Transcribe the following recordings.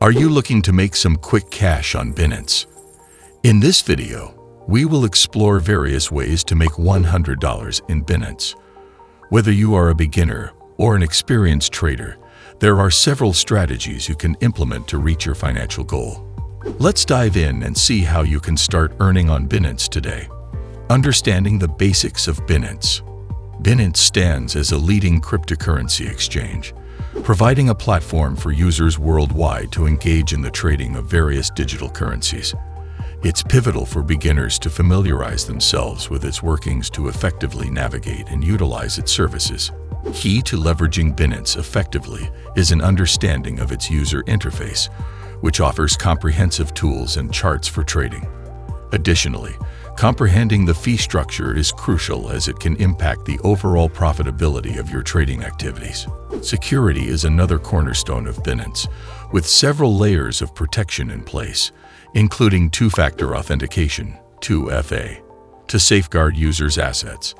Are you looking to make some quick cash on Binance? In this video, we will explore various ways to make $100 in Binance. Whether you are a beginner or an experienced trader, there are several strategies you can implement to reach your financial goal. Let's dive in and see how you can start earning on Binance today. Understanding the basics of Binance. Binance stands as a leading cryptocurrency exchange, providing a platform for users worldwide to engage in the trading of various digital currencies. It's pivotal for beginners to familiarize themselves with its workings to effectively navigate and utilize its services. Key to leveraging Binance effectively is an understanding of its user interface, which offers comprehensive tools and charts for trading. Additionally, comprehending the fee structure is crucial as it can impact the overall profitability of your trading activities. Security is another cornerstone of Binance, with several layers of protection in place, including two-factor authentication, 2FA, to safeguard users' assets.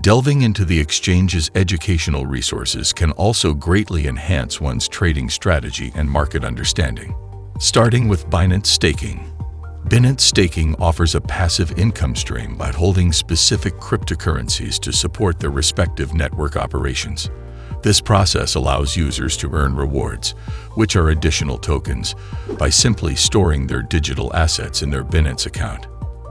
Delving into the exchange's educational resources can also greatly enhance one's trading strategy and market understanding. Starting with Binance Staking. Binance Staking offers a passive income stream by holding specific cryptocurrencies to support their respective network operations. This process allows users to earn rewards, which are additional tokens, by simply storing their digital assets in their Binance account.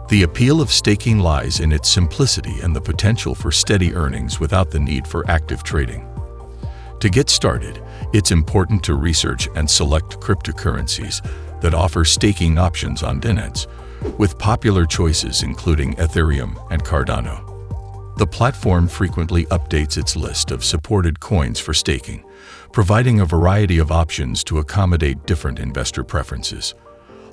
The appeal of staking lies in its simplicity and the potential for steady earnings without the need for active trading. To get started, it's important to research and select cryptocurrencies that offer staking options on Binance, with popular choices including Ethereum and Cardano. The platform frequently updates its list of supported coins for staking, providing a variety of options to accommodate different investor preferences.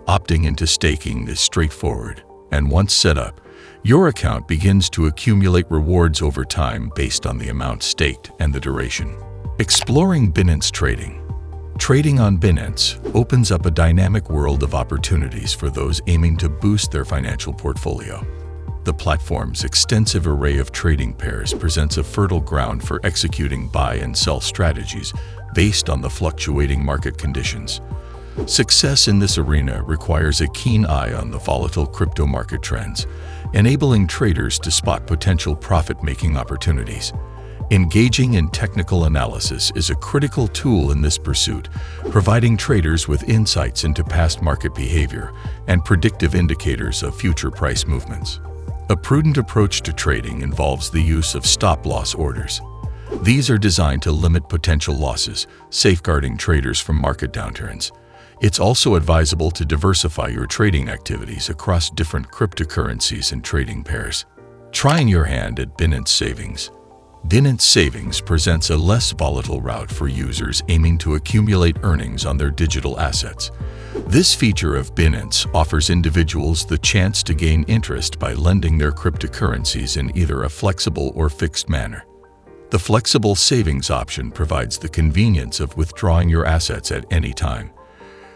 Opting into staking is straightforward, and once set up, your account begins to accumulate rewards over time based on the amount staked and the duration. Exploring Binance Trading. Trading on Binance opens up a dynamic world of opportunities for those aiming to boost their financial portfolio. The platform's extensive array of trading pairs presents a fertile ground for executing buy and sell strategies based on the fluctuating market conditions. Success in this arena requires a keen eye on the volatile crypto market trends, enabling traders to spot potential profit-making opportunities. Engaging in technical analysis is a critical tool in this pursuit, providing traders with insights into past market behavior and predictive indicators of future price movements. A prudent approach to trading involves the use of stop-loss orders. These are designed to limit potential losses, safeguarding traders from market downturns. It's also advisable to diversify your trading activities across different cryptocurrencies and trading pairs. Trying your hand at Binance Savings. Binance Savings presents a less volatile route for users aiming to accumulate earnings on their digital assets. This feature of Binance offers individuals the chance to gain interest by lending their cryptocurrencies in either a flexible or fixed manner. The flexible savings option provides the convenience of withdrawing your assets at any time,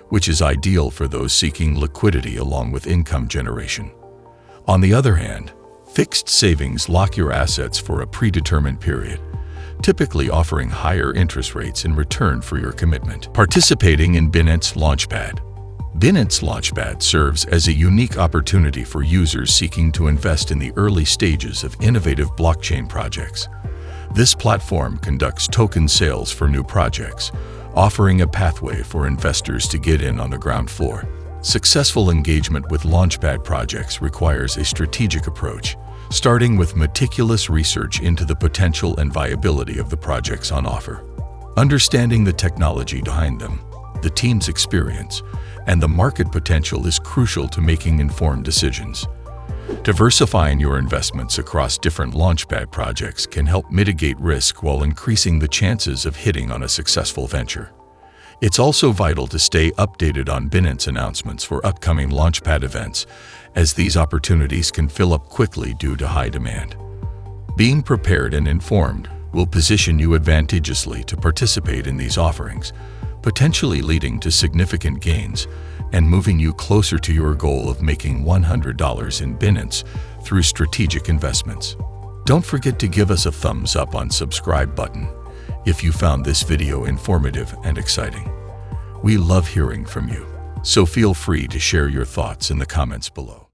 which is ideal for those seeking liquidity along with income generation. On the other hand, fixed savings lock your assets for a predetermined period, typically offering higher interest rates in return for your commitment. Participating in Binance Launchpad. Binance Launchpad serves as a unique opportunity for users seeking to invest in the early stages of innovative blockchain projects. This platform conducts token sales for new projects, offering a pathway for investors to get in on the ground floor. Successful engagement with Launchpad projects requires a strategic approach, starting with meticulous research into the potential and viability of the projects on offer. Understanding the technology behind them, the team's experience, and the market potential is crucial to making informed decisions. Diversifying your investments across different Launchpad projects can help mitigate risk while increasing the chances of hitting on a successful venture. It's also vital to stay updated on Binance announcements for upcoming Launchpad events, as these opportunities can fill up quickly due to high demand. Being prepared and informed will position you advantageously to participate in these offerings, potentially leading to significant gains and moving you closer to your goal of making $100 in Binance through strategic investments. Don't forget to give us a thumbs up on subscribe button if you found this video informative and exciting. We love hearing from you, so feel free to share your thoughts in the comments below.